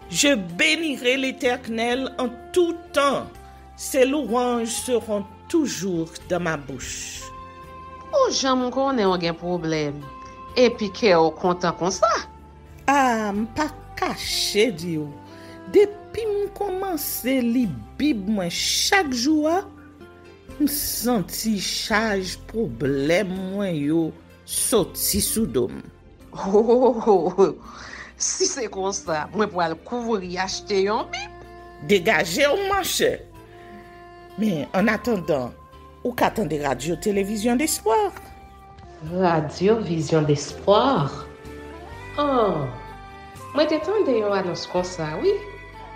Je bénirai l'Éternel en tout temps. Ses louanges seront toujours dans ma bouche. Oh, j'aime qu'on ait un problème. Et puis qu'elle est content comme ça. Ah, m'pas caché, Dieu. Depuis que commence à lire Bible chaque jour, je senti charge problème moi yo sorti sous dôme. Oh, si c'est comme ça, moi pour aller couvrir acheter un Bible. Dégagez au marché. Mais en attendant, ou qu'attendez radio télévision d'espoir? Radio Vision d'Espoir. Oh, moi t'attendais une annonce comme ça, oui.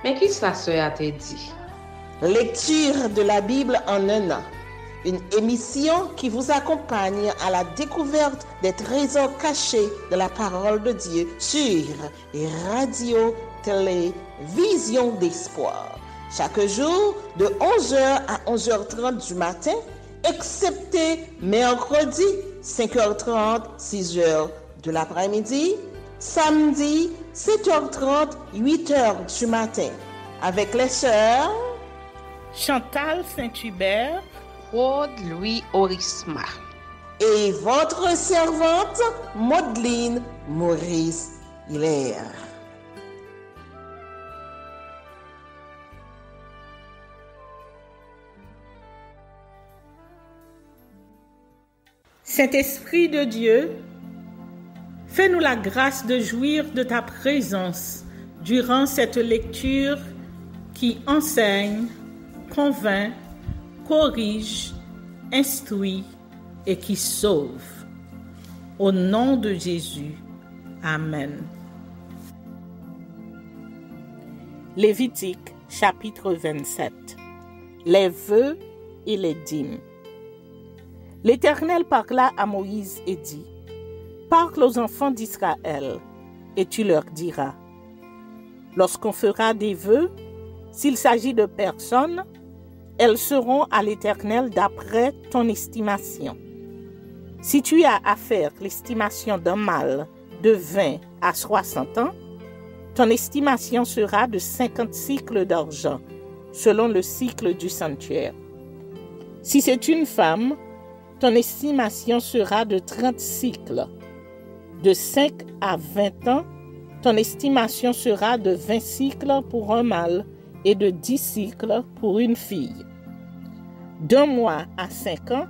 Mais qui ça a te dit? Lecture de la Bible en un an. Une émission qui vous accompagne à la découverte des trésors cachés de la parole de Dieu sur Radio Télévision d'Espoir. Chaque jour de 11h à 11h30 du matin, excepté mercredi 5h30, 6h de l'après-midi, samedi 7h30, 8h du matin, avec les sœurs Chantal Saint-Hubert, Claude Louis Orisma et votre servante Maudeline Maurice Hilaire. Saint-Esprit de Dieu, fais-nous la grâce de jouir de ta présence durant cette lecture qui enseigne, convainc, corrige, instruit et qui sauve. Au nom de Jésus. Amen. Lévitique, chapitre 27. Les vœux et les dîmes. L'Éternel parla à Moïse et dit, « Parle aux enfants d'Israël, et tu leur diras, lorsqu'on fera des vœux, s'il s'agit de personnes, elles seront à l'Éternel d'après ton estimation. Si tu as à faire l'estimation d'un mâle de 20 à 60 ans, ton estimation sera de 50 cycles d'argent, selon le cycle du sanctuaire. Si c'est une femme, ton estimation sera de 30 cycles. De 5 à 20 ans, ton estimation sera de 20 cycles pour un mâle et de 10 cycles pour une fille. D'un mois à 5 ans,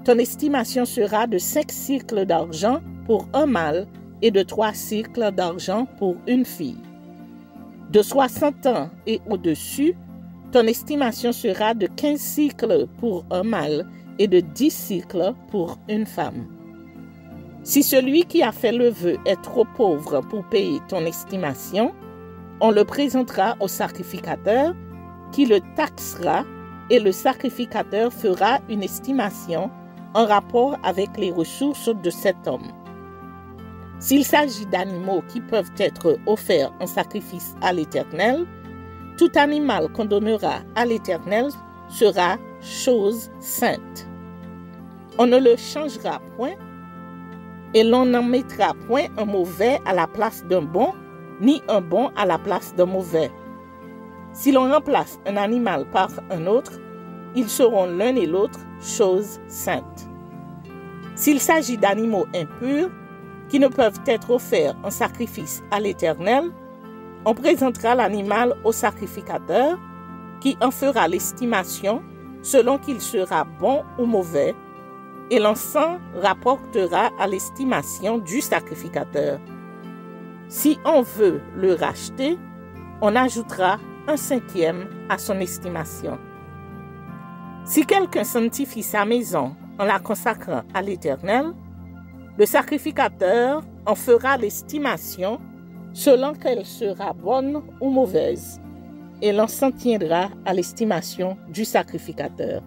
ton estimation sera de 5 cycles d'argent pour un mâle et de 3 cycles d'argent pour une fille. De 60 ans et au-dessus, ton estimation sera de 15 cycles pour un mâle et de 10 cycles pour une femme. Si celui qui a fait le vœu est trop pauvre pour payer ton estimation, on le présentera au sacrificateur qui le taxera et le sacrificateur fera une estimation en rapport avec les ressources de cet homme. S'il s'agit d'animaux qui peuvent être offerts en sacrifice à l'Éternel, tout animal qu'on donnera à l'Éternel sera chose sainte. On ne le changera point et l'on n'en mettra point un mauvais à la place d'un bon, ni un bon à la place d'un mauvais. Si l'on remplace un animal par un autre, ils seront l'un et l'autre choses saintes. S'il s'agit d'animaux impurs qui ne peuvent être offerts en sacrifice à l'Éternel, on présentera l'animal au sacrificateur qui en fera l'estimation selon qu'il sera bon ou mauvais, et l'encens rapportera à l'estimation du sacrificateur. Si on veut le racheter, on ajoutera 1/5 à son estimation. Si quelqu'un sanctifie sa maison en la consacrant à l'Éternel, le sacrificateur en fera l'estimation selon qu'elle sera bonne ou mauvaise, et l'on s'en tiendra à l'estimation du sacrificateur.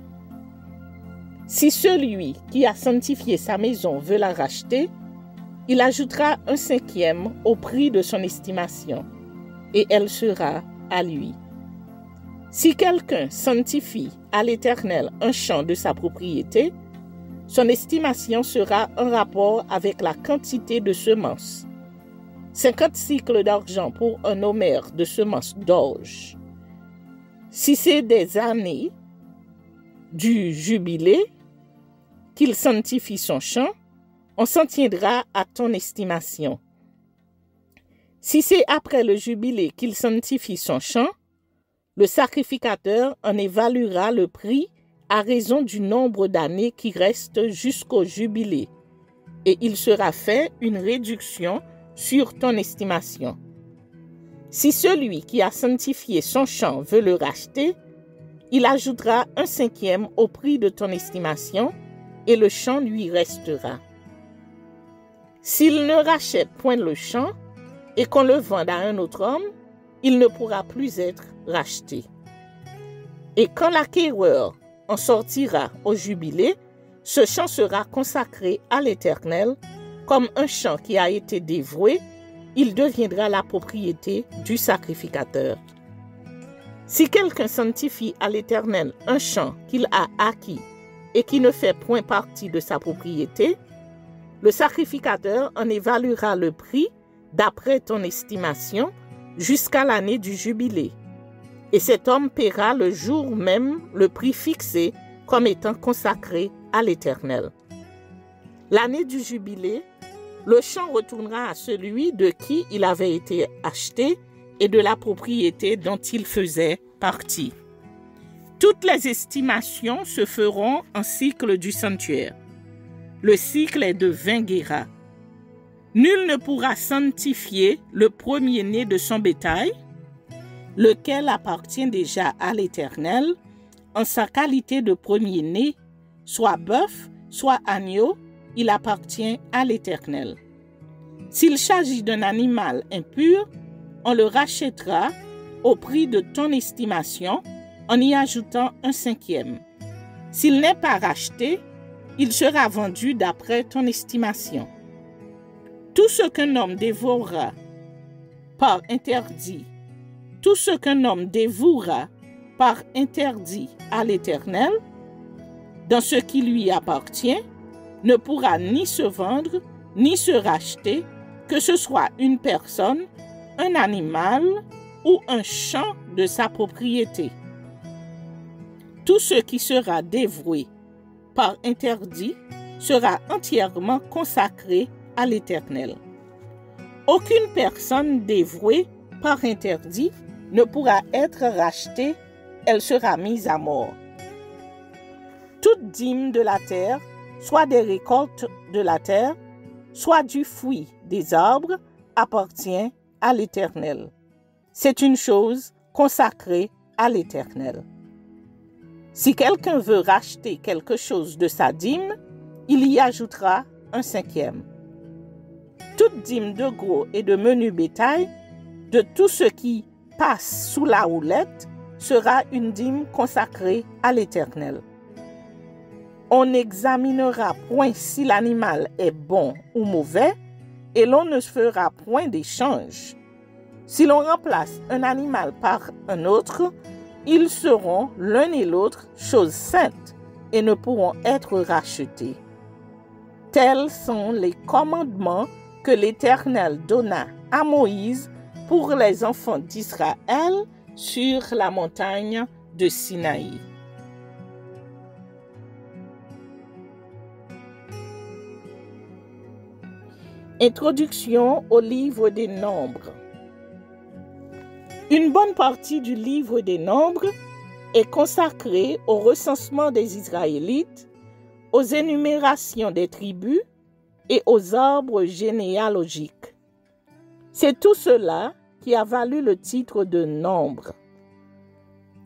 Si celui qui a sanctifié sa maison veut la racheter, il ajoutera 1/5 au prix de son estimation, et elle sera à lui. Si quelqu'un sanctifie à l'Éternel un champ de sa propriété, son estimation sera en rapport avec la quantité de semences. 50 cycles d'argent pour un homère de semences d'orge. Si c'est des années du jubilé qu'il sanctifie son champ, on s'en tiendra à ton estimation. Si c'est après le jubilé qu'il sanctifie son champ, le sacrificateur en évaluera le prix à raison du nombre d'années qui restent jusqu'au jubilé, et il sera fait une réduction sur ton estimation. Si celui qui a sanctifié son champ veut le racheter, il ajoutera 1/5 au prix de ton estimation, et le champ lui restera. S'il ne rachète point le champ, et qu'on le vende à un autre homme, il ne pourra plus être racheté. Et quand l'acquéreur en sortira au jubilé, ce champ sera consacré à l'Éternel comme un champ qui a été dévoué, il deviendra la propriété du sacrificateur. Si quelqu'un sanctifie à l'Éternel un champ qu'il a acquis et qui ne fait point partie de sa propriété, le sacrificateur en évaluera le prix d'après ton estimation jusqu'à l'année du jubilé. Et cet homme paiera le jour même le prix fixé comme étant consacré à l'Éternel. L'année du jubilé, le champ retournera à celui de qui il avait été acheté et de la propriété dont il faisait partie. Toutes les estimations se feront en cycle du sanctuaire. Le cycle est de 20 guéras. Nul ne pourra sanctifier le premier-né de son bétail, lequel appartient déjà à l'Éternel, en sa qualité de premier-né, soit bœuf, soit agneau, il appartient à l'Éternel. S'il s'agit d'un animal impur, on le rachètera au prix de ton estimation, en y ajoutant 1/5. S'il n'est pas racheté, il sera vendu d'après ton estimation. Tout ce qu'un homme dévorera par interdit, tout ce qu'un homme dévouera par interdit à l'Éternel, dans ce qui lui appartient, ne pourra ni se vendre, ni se racheter, que ce soit une personne, un animal ou un champ de sa propriété. Tout ce qui sera dévoué par interdit sera entièrement consacré à l'Éternel. Aucune personne dévouée par interdit ne pourra être rachetée, elle sera mise à mort. Toute dîme de la terre, soit des récoltes de la terre, soit du fruit des arbres, appartient à l'Éternel. C'est une chose consacrée à l'Éternel. Si quelqu'un veut racheter quelque chose de sa dîme, il y ajoutera 1/5. Toute dîme de gros et de menu bétail, de tout ce qui passe sous la houlette, sera une dîme consacrée à l'Éternel. On n'examinera point si l'animal est bon ou mauvais, et l'on ne fera point d'échange. Si l'on remplace un animal par un autre, ils seront l'un et l'autre choses saintes et ne pourront être rachetés. Tels sont les commandements que l'Éternel donna à Moïse pour les enfants d'Israël sur la montagne de Sinaï. Introduction au livre des Nombres. Une bonne partie du livre des Nombres est consacrée au recensement des Israélites, aux énumérations des tribus et aux arbres généalogiques. C'est tout cela qui a valu le titre de Nombres.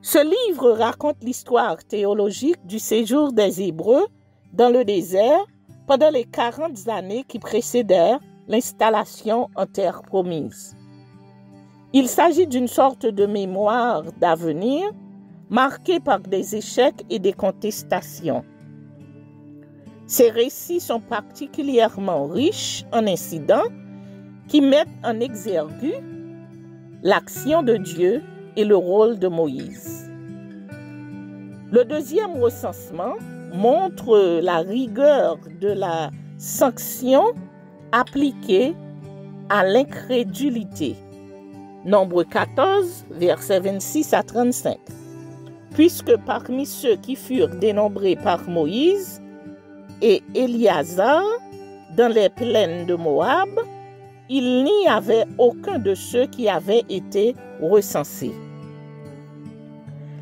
Ce livre raconte l'histoire théologique du séjour des Hébreux dans le désert pendant les 40 années qui précédèrent l'installation en terre promise. Il s'agit d'une sorte de mémoire d'avenir marquée par des échecs et des contestations. Ces récits sont particulièrement riches en incidents qui mettent en exergue l'action de Dieu et le rôle de Moïse. Le deuxième recensement montre la rigueur de la sanction appliquée à l'incrédulité. Nombre 14, versets 26 à 35. Puisque parmi ceux qui furent dénombrés par Moïse et Éliasar dans les plaines de Moab, il n'y avait aucun de ceux qui avaient été recensés.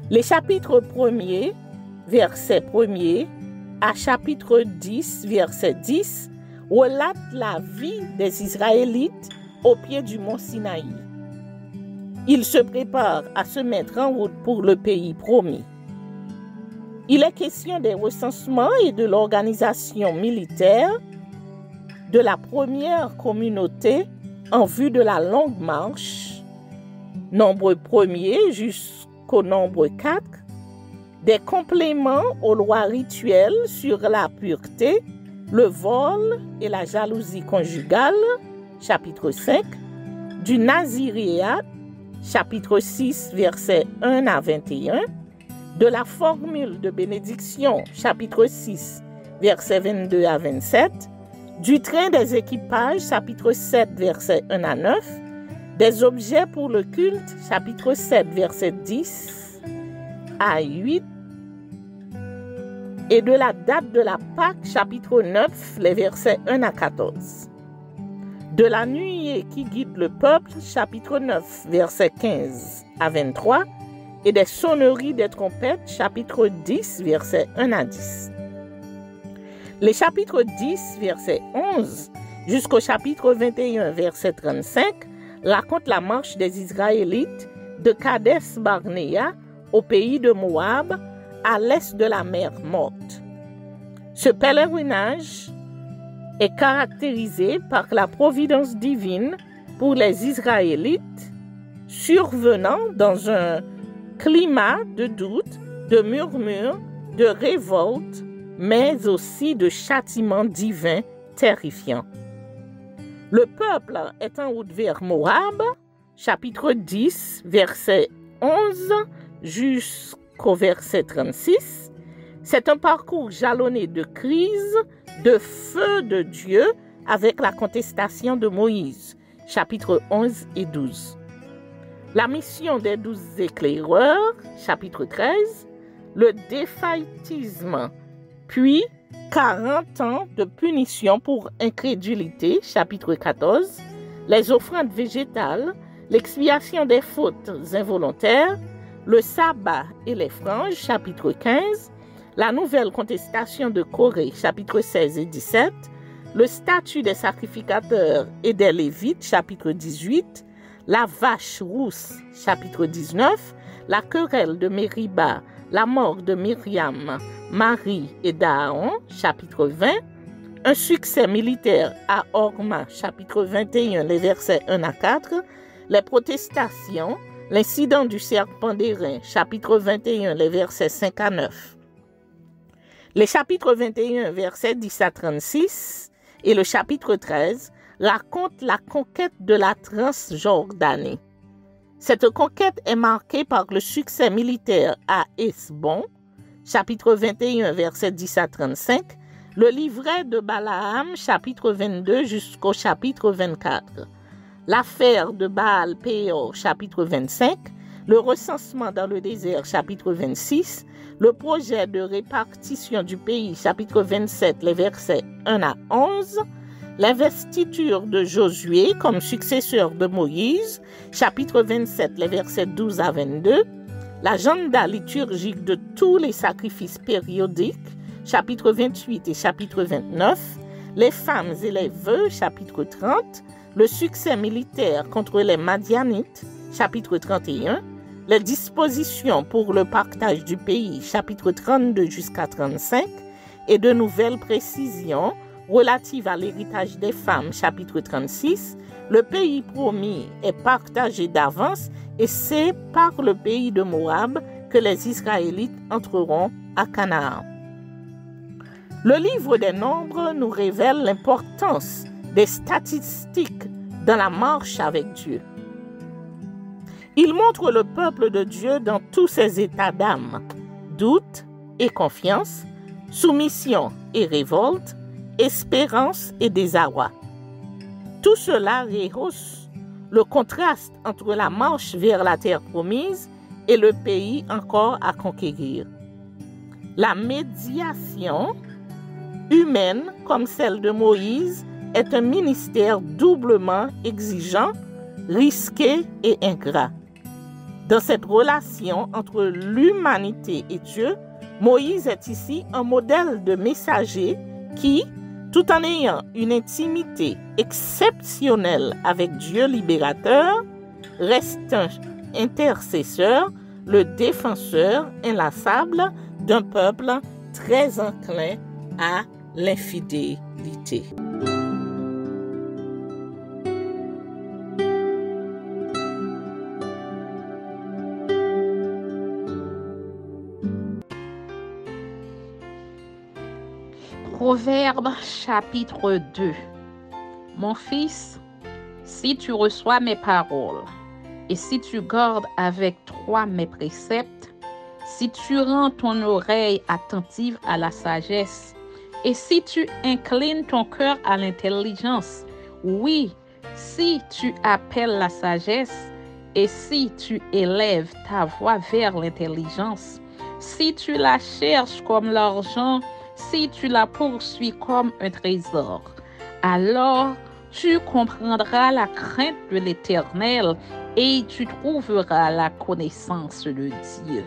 Les chapitres 1er, verset 1er, à chapitre 10, verset 10, relatent la vie des Israélites au pied du mont Sinaï. Ils se préparent à se mettre en route pour le pays promis. Il est question des recensements et de l'organisation militaire de la première communauté en vue de la longue marche, nombre 1er jusqu'au nombre 4, des compléments aux lois rituelles sur la pureté, le vol et la jalousie conjugale, chapitre 5, du naziréat, chapitre 6, versets 1 à 21, de la formule de bénédiction, chapitre 6, versets 22 à 27, du train des équipages, chapitre 7, versets 1 à 9, des objets pour le culte, chapitre 7, versets 10 à 8, et de la date de la Pâque, chapitre 9, les versets 1 à 14. De la nuée qui guide le peuple, chapitre 9, versets 15 à 23, et des sonneries des trompettes, chapitre 10, versets 1 à 10. Les chapitres 10, verset 11, jusqu'au chapitre 21, verset 35, racontent la marche des Israélites de Kadès Barnéa au pays de Moab, à l'est de la mer Morte. Ce pèlerinage est caractérisé par la providence divine pour les Israélites, survenant dans un climat de doute, de murmure, de révolte, mais aussi de châtiments divins terrifiants. Le peuple est en route vers Moab, chapitre 10, verset 11 jusqu'au verset 36. C'est un parcours jalonné de crises, de feu de Dieu avec la contestation de Moïse, chapitre 11 et 12. La mission des 12 éclaireurs, chapitre 13. Le défaitisme, puis 40 ans de punition pour incrédulité, chapitre 14, les offrandes végétales, l'expiation des fautes involontaires, le sabbat et les franges, chapitre 15, la nouvelle contestation de Corée, chapitre 16 et 17, le statut des sacrificateurs et des Lévites, chapitre 18, la vache rousse, chapitre 19, la querelle de Mériba, la mort de Myriam, Marie et d'Aaron, chapitre 20, un succès militaire à Horma, chapitre 21, les versets 1 à 4, les protestations, l'incident du serpent d'airain, chapitre 21, les versets 5 à 9. Les chapitres 21, versets 10 à 36 et le chapitre 13 racontent la conquête de la Transjordanie. Cette conquête est marquée par le succès militaire à Hesbon, chapitre 21, versets 10 à 35, le livret de Balaam, chapitre 22 jusqu'au chapitre 24, l'affaire de Baal-Péor, chapitre 25, le recensement dans le désert, chapitre 26, le projet de répartition du pays, chapitre 27, les versets 1 à 11, l'investiture de Josué comme successeur de Moïse, chapitre 27, les versets 12 à 22, l'agenda liturgique de tous les sacrifices périodiques, chapitre 28 et chapitre 29, les femmes et les vœux, chapitre 30, le succès militaire contre les Madianites, chapitre 31, les dispositions pour le partage du pays, chapitre 32 jusqu'à 35, et de nouvelles précisions relatives à l'héritage des femmes, chapitre 36, le pays promis est partagé d'avance et c'est par le pays de Moab que les Israélites entreront à Canaan. Le livre des Nombres nous révèle l'importance des statistiques dans la marche avec Dieu. Il montre le peuple de Dieu dans tous ses états d'âme, doute et confiance, soumission et révolte, espérance et désarroi. Tout cela rehausse le contraste entre la marche vers la terre promise et le pays encore à conquérir. La médiation humaine, comme celle de Moïse, est un ministère doublement exigeant, risqué et ingrat. Dans cette relation entre l'humanité et Dieu, Moïse est ici un modèle de messager qui, tout en ayant une intimité exceptionnelle avec Dieu libérateur, reste un intercesseur, le défenseur inlassable d'un peuple très enclin à l'infidélité. Proverbe chapitre 2. Mon fils, si tu reçois mes paroles et si tu gardes avec toi mes préceptes, si tu rends ton oreille attentive à la sagesse et si tu inclines ton cœur à l'intelligence, oui, si tu appelles la sagesse et si tu élèves ta voix vers l'intelligence, si tu la cherches comme l'argent, si tu la poursuis comme un trésor, alors tu comprendras la crainte de l'Éternel et tu trouveras la connaissance de Dieu.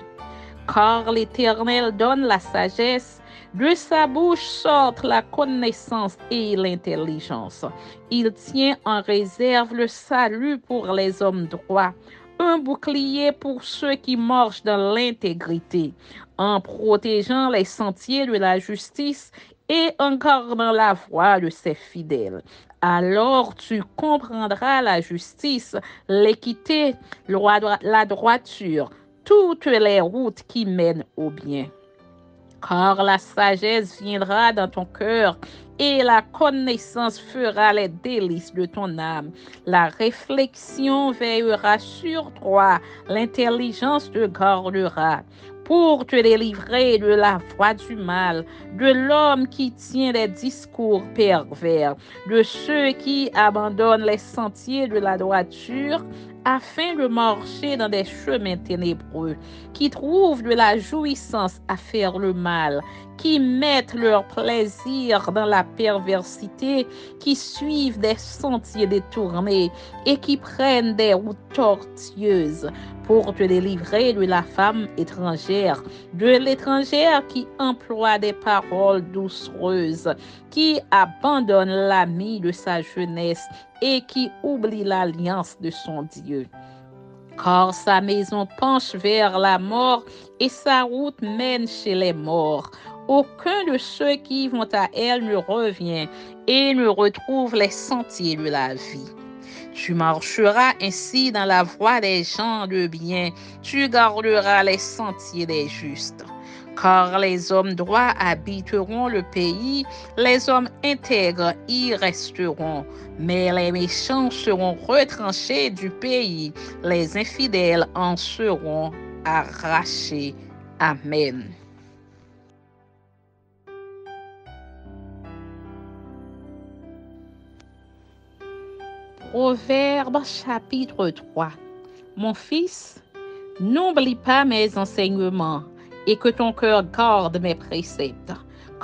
Car l'Éternel donne la sagesse, de sa bouche sortent la connaissance et l'intelligence. Il tient en réserve le salut pour les hommes droits, un bouclier pour ceux qui marchent dans l'intégrité, en protégeant les sentiers de la justice et en gardant la voie de ses fidèles. Alors tu comprendras la justice, l'équité, la droiture, toutes les routes qui mènent au bien. Car la sagesse viendra dans ton cœur et la connaissance fera les délices de ton âme. La réflexion veillera sur toi, l'intelligence te gardera pour te délivrer de la voie du mal, de l'homme qui tient des discours pervers, de ceux qui abandonnent les sentiers de la droiture, afin de marcher dans des chemins ténébreux, qui trouvent de la jouissance à faire le mal, qui mettent leur plaisir dans la perversité, qui suivent des sentiers détournés et qui prennent des routes tortueuses pour te délivrer de la femme étrangère, de l'étrangère qui emploie des paroles doucereuses, qui abandonne l'ami de sa jeunesse et qui oublie l'alliance de son Dieu. Car sa maison penche vers la mort et sa route mène chez les morts. Aucun de ceux qui vont à elle ne revient et ne retrouve les sentiers de la vie. Tu marcheras ainsi dans la voie des gens de bien, tu garderas les sentiers des justes. Car les hommes droits habiteront le pays, les hommes intègres y resteront. Mais les méchants seront retranchés du pays, les infidèles en seront arrachés. Amen. Proverbe chapitre 3. Mon fils, n'oublie pas mes enseignements et que ton cœur garde mes préceptes,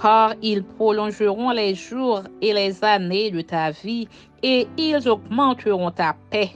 car ils prolongeront les jours et les années de ta vie et ils augmenteront ta paix.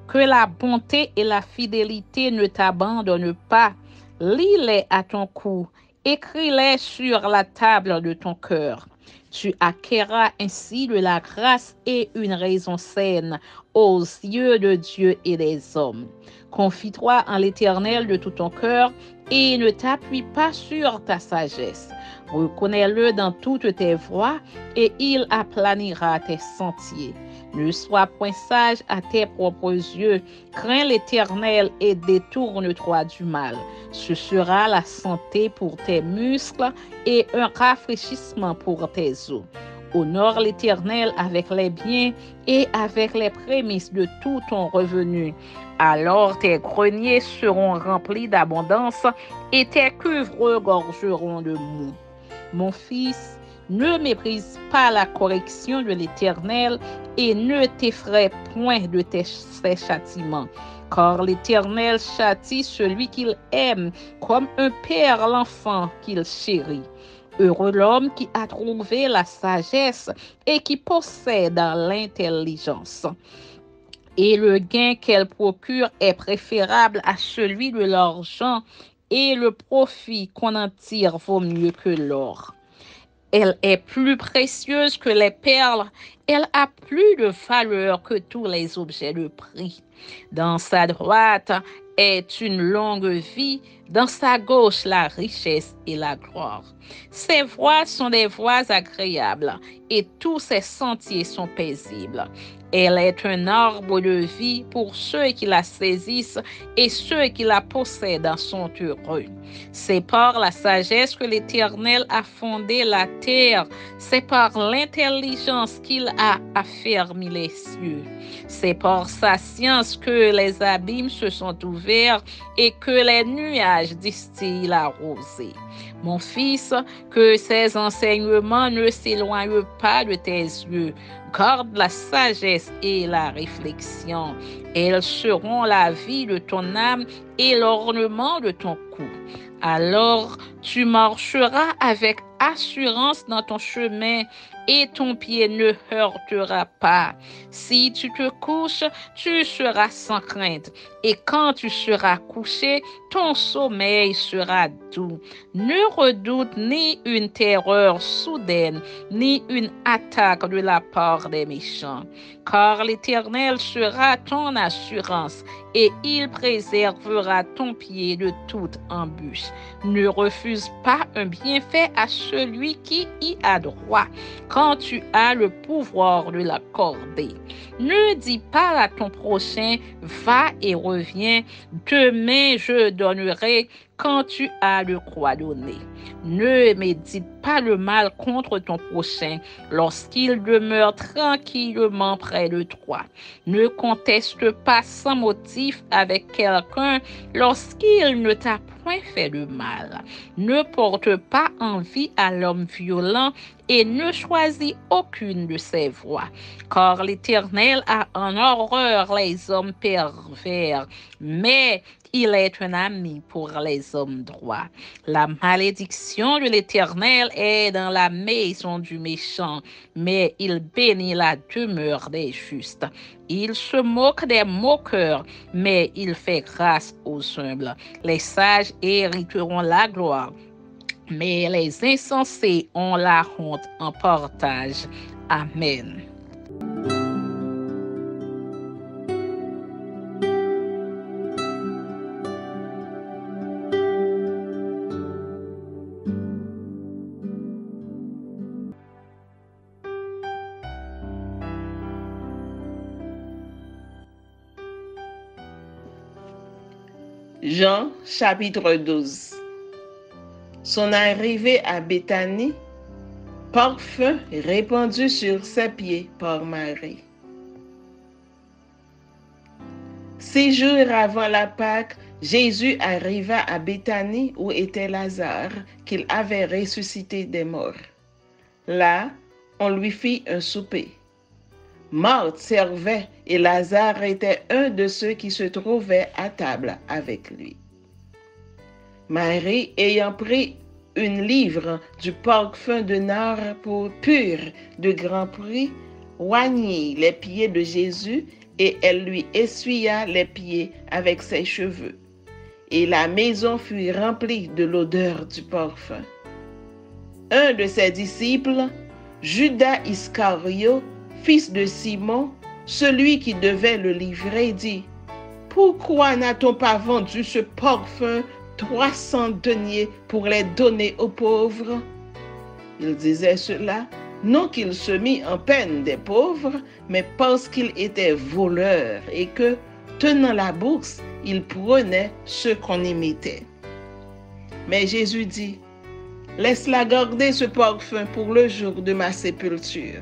Que la bonté et la fidélité ne t'abandonnent pas. Lis-les à ton cou, écris-les sur la table de ton cœur. Tu acquerras ainsi de la grâce et une raison saine aux yeux de Dieu et des hommes. Confie-toi en l'Éternel de tout ton cœur et ne t'appuie pas sur ta sagesse. Reconnais-le dans toutes tes voies et il aplanira tes sentiers. Ne sois point sage à tes propres yeux. Crains l'Éternel et détourne-toi du mal. Ce sera la santé pour tes muscles et un rafraîchissement pour tes os. Honore l'Éternel avec les biens et avec les prémices de tout ton revenu. Alors tes greniers seront remplis d'abondance et tes cuves regorgeront de mou. Mon fils, ne méprise pas la correction de l'Éternel et ne t'effraie point de ses châtiments. Car l'Éternel châtie celui qu'il aime, comme un père l'enfant qu'il chérit. Heureux l'homme qui a trouvé la sagesse et qui possède l'intelligence. Et le gain qu'elle procure est préférable à celui de l'argent, et le profit qu'on en tire vaut mieux que l'or. Elle est plus précieuse que les perles, elle a plus de valeur que tous les objets de prix. Dans sa droite est une longue vie, dans sa gauche la richesse et la gloire. Ses voies sont des voies agréables, et tous ses sentiers sont paisibles. Elle est un arbre de vie pour ceux qui la saisissent, et ceux qui la possèdent sont heureux. C'est par la sagesse que l'Éternel a fondé la terre, c'est par l'intelligence qu'il a affermi les cieux. C'est par sa science que les abîmes se sont ouverts et que les nuages distillent la rosée. Mon fils, que ces enseignements ne s'éloignent pas de tes yeux. Garde la sagesse et la réflexion. Elles seront la vie de ton âme et l'ornement de ton cou. Alors tu marcheras avec assurance dans ton chemin et ton pied ne heurtera pas. Si tu te couches, tu seras sans crainte. Et quand tu seras couché, ton sommeil sera doux. Ne redoute ni une terreur soudaine, ni une attaque de la part des méchants. Car l'Éternel sera ton assurance et il préservera ton pied de toute embûche. Ne refuse pas un bienfait à celui qui y a droit, quand tu as le pouvoir de l'accorder. Ne dis pas à ton prochain, va et reviens, demain je donnerai, quand tu as de quoi donner. Ne médite pas le mal contre ton prochain lorsqu'il demeure tranquillement près de toi. Ne conteste pas sans motif avec quelqu'un lorsqu'il ne t'a point fait de mal. Ne porte pas envie à l'homme violent et ne choisis aucune de ses voies. Car l'Éternel a en horreur les hommes pervers, mais il est un ami pour les hommes droits. La malédiction de l'Éternel est dans la maison du méchant, mais il bénit la demeure des justes. Il se moque des moqueurs, mais il fait grâce aux humbles. Les sages hériteront la gloire, mais les insensés ont la honte en partage. Amen. Jean chapitre 12. Son arrivée à Béthanie, parfum répandu sur ses pieds par Marie. 6 jours avant la Pâque, Jésus arriva à Béthanie où était Lazare, qu'il avait ressuscité des morts. Là, on lui fit un souper. Marthe servait et Lazare était un de ceux qui se trouvaient à table avec lui. Marie, ayant pris une livre du parfum de nard pur de grand prix, oignit les pieds de Jésus et elle lui essuya les pieds avec ses cheveux. Et la maison fut remplie de l'odeur du parfum. Un de ses disciples, Judas Iscario, fils de Simon, celui qui devait le livrer, dit: « Pourquoi n'a-t-on pas vendu ce parfum 300 deniers pour les donner aux pauvres ?» Il disait cela, non qu'il se mit en peine des pauvres, mais parce qu'il était voleur et que, tenant la bourse, il prenait ce qu'on y mettait. Mais Jésus dit: « Laisse-la garder ce parfum pour le jour de ma sépulture.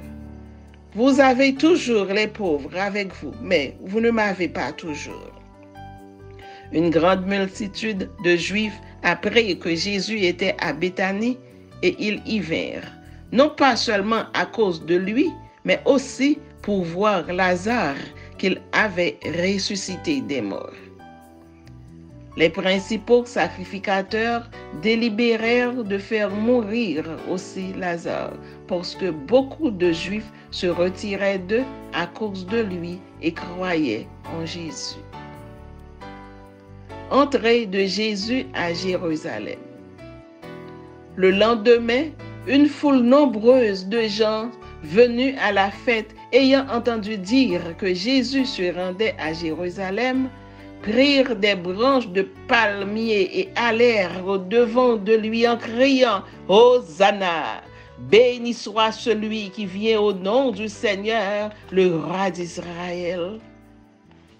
Vous avez toujours les pauvres avec vous, mais vous ne m'avez pas toujours. » Une grande multitude de Juifs apprit que Jésus était à Béthanie et ils y vinrent, non pas seulement à cause de lui, mais aussi pour voir Lazare qu'il avait ressuscité des morts. Les principaux sacrificateurs délibérèrent de faire mourir aussi Lazare, parce que beaucoup de Juifs se retiraient d'eux à cause de lui et croyaient en Jésus. Entrée de Jésus à Jérusalem. Le lendemain, une foule nombreuse de gens venus à la fête, ayant entendu dire que Jésus se rendait à Jérusalem, prirent des branches de palmier et allèrent au-devant de lui en criant « Hosanna ! Béni soit celui qui vient au nom du Seigneur, le roi d'Israël. »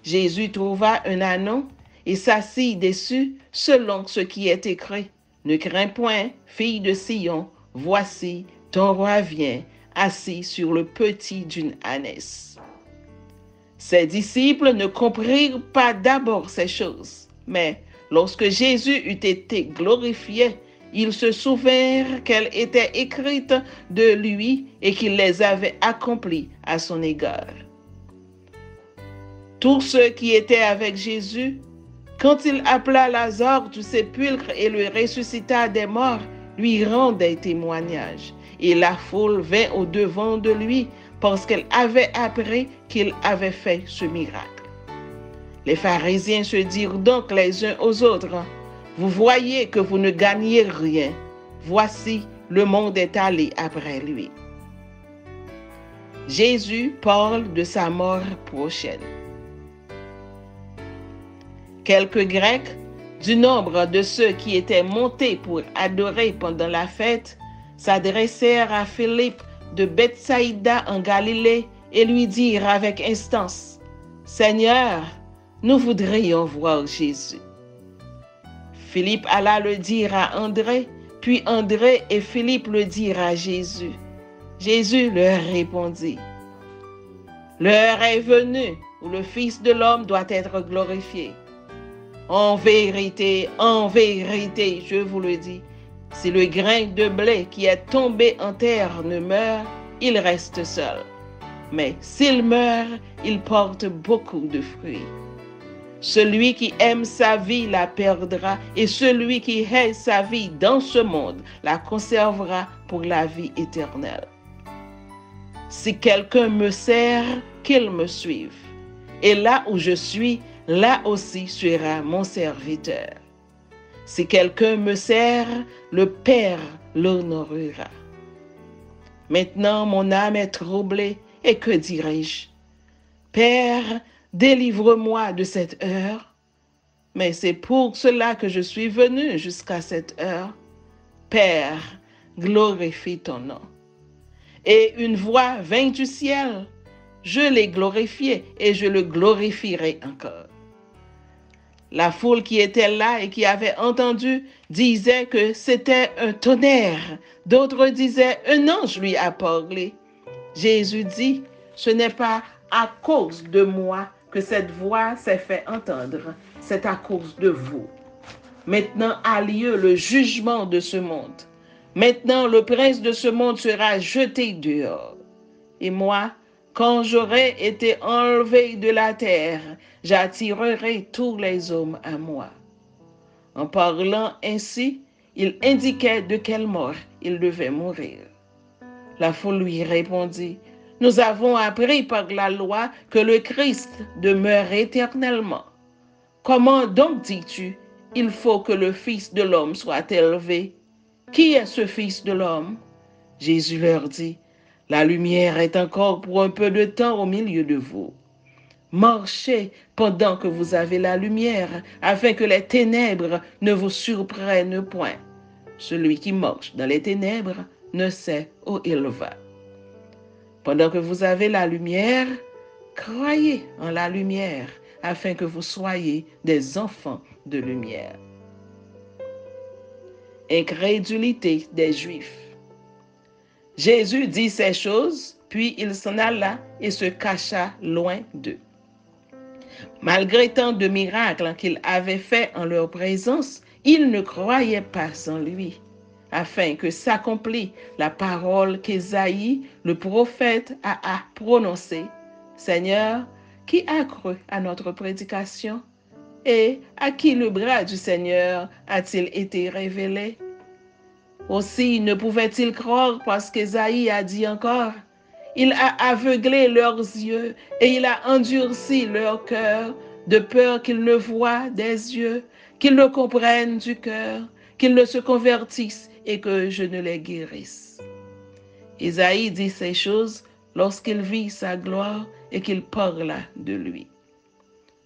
Jésus trouva un ânon et s'assit dessus selon ce qui est écrit. « Ne crains point, fille de Sion, voici, ton roi vient, assis sur le petit d'une ânesse. » Ses disciples ne comprirent pas d'abord ces choses, mais lorsque Jésus eut été glorifié, ils se souvinrent qu'elles étaient écrites de lui et qu'il les avait accomplies à son égard. Tous ceux qui étaient avec Jésus, quand il appela Lazare du sépulcre et le ressuscita des morts, lui rendaient témoignage, et la foule vint au-devant de lui parce qu'elle avait appris qu'il avait fait ce miracle. Les pharisiens se dirent donc les uns aux autres, « Vous voyez que vous ne gagnez rien. Voici, le monde est allé après lui. » Jésus parle de sa mort prochaine. Quelques Grecs, du nombre de ceux qui étaient montés pour adorer pendant la fête, s'adressèrent à Philippe de Bethsaïda en Galilée et lui dirent avec instance, « Seigneur, nous voudrions voir Jésus. » Philippe alla le dire à André, puis André et Philippe le dirent à Jésus. Jésus leur répondit, « L'heure est venue où le Fils de l'homme doit être glorifié. En vérité, je vous le dis, si le grain de blé qui est tombé en terre ne meurt, il reste seul. Mais s'il meurt, il porte beaucoup de fruits. Celui qui aime sa vie la perdra, et celui qui hait sa vie dans ce monde la conservera pour la vie éternelle. Si quelqu'un me sert, qu'il me suive. Et là où je suis, là aussi sera mon serviteur. Si quelqu'un me sert, le Père l'honorera. Maintenant, mon âme est troublée, et que dirai-je? Père, délivre-moi de cette heure. Mais c'est pour cela que je suis venu jusqu'à cette heure. Père, glorifie ton nom. Et une voix vint du ciel. Je l'ai glorifié et je le glorifierai encore. La foule qui était là et qui avait entendu disait que c'était un tonnerre. D'autres disaient, un ange lui a parlé. Jésus dit, ce n'est pas à cause de moi que cette voix s'est fait entendre, c'est à cause de vous. Maintenant a lieu le jugement de ce monde. Maintenant le prince de ce monde sera jeté dehors. Et moi, quand j'aurai été enlevé de la terre, j'attirerai tous les hommes à moi. En parlant ainsi, il indiquait de quelle mort il devait mourir. La foule lui répondit, « Nous avons appris par la loi que le Christ demeure éternellement. Comment donc dis-tu, il faut que le Fils de l'homme soit élevé? Qui est ce Fils de l'homme? » Jésus leur dit, « La lumière est encore pour un peu de temps au milieu de vous. Marchez pendant que vous avez la lumière, afin que les ténèbres ne vous surprennent point. Celui qui marche dans les ténèbres ne sait où il va. Pendant que vous avez la lumière, croyez en la lumière, afin que vous soyez des enfants de lumière. » Incrédulité des Juifs. Jésus dit ces choses, puis il s'en alla et se cacha loin d'eux. Malgré tant de miracles qu'il avait faits en leur présence, ils ne croyaient pas en lui. afin que s'accomplisse la parole qu'Ésaïe, le prophète, a prononcée. Seigneur, qui a cru à notre prédication et à qui le bras du Seigneur a-t-il été révélé? Aussi ne pouvait-il croire parce qu'Ésaïe a dit encore, il a aveuglé leurs yeux et il a endurci leur cœur, de peur qu'ils ne voient des yeux, qu'ils ne comprennent du cœur, qu'ils ne se convertissent et que je ne les guérisse. Ésaïe dit ces choses lorsqu'il vit sa gloire et qu'il parla de lui.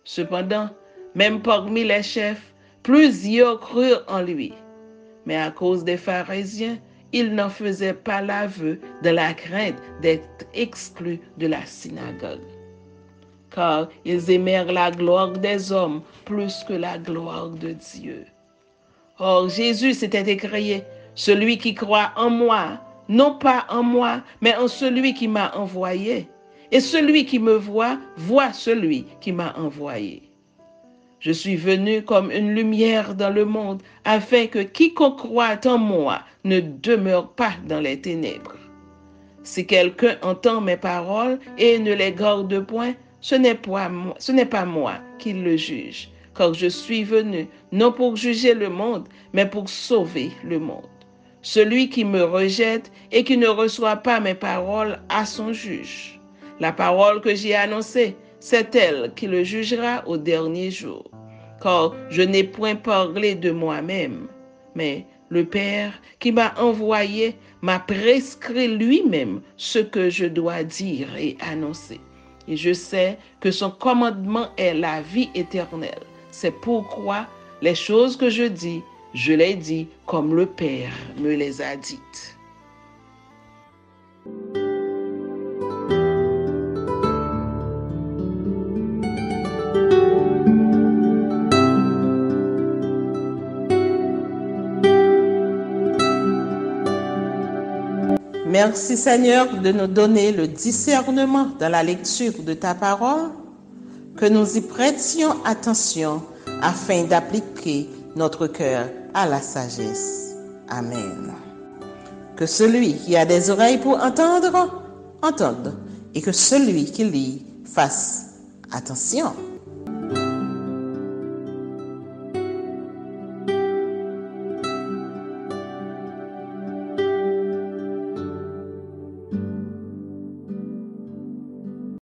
Cependant, même parmi les chefs, plusieurs crurent en lui. Mais à cause des pharisiens, ils n'en faisaient pas l'aveu de la crainte d'être exclus de la synagogue. Car ils aimèrent la gloire des hommes plus que la gloire de Dieu. Or, Jésus s'était écrié, « Celui qui croit en moi, non pas en moi, mais en celui qui m'a envoyé. Et celui qui me voit, voit celui qui m'a envoyé. Je suis venu comme une lumière dans le monde, afin que quiconque croit en moi ne demeure pas dans les ténèbres. Si quelqu'un entend mes paroles et ne les garde point, ce n'est pas moi qui le juge, car je suis venu non pour juger le monde, mais pour sauver le monde. Celui qui me rejette et qui ne reçoit pas mes paroles a son juge. La parole que j'ai annoncée, c'est elle qui le jugera au dernier jour. Car je n'ai point parlé de moi-même, mais le Père qui m'a envoyé m'a prescrit lui-même ce que je dois dire et annoncer. Et je sais que son commandement est la vie éternelle. C'est pourquoi les choses que je dis, je les dis comme le Père me les a dites. Merci Seigneur de nous donner le discernement dans la lecture de ta parole, que nous y prêtions attention afin d'appliquer notre cœur à la sagesse. Amen. Que celui qui a des oreilles pour entendre, entende, et que celui qui lit fasse attention.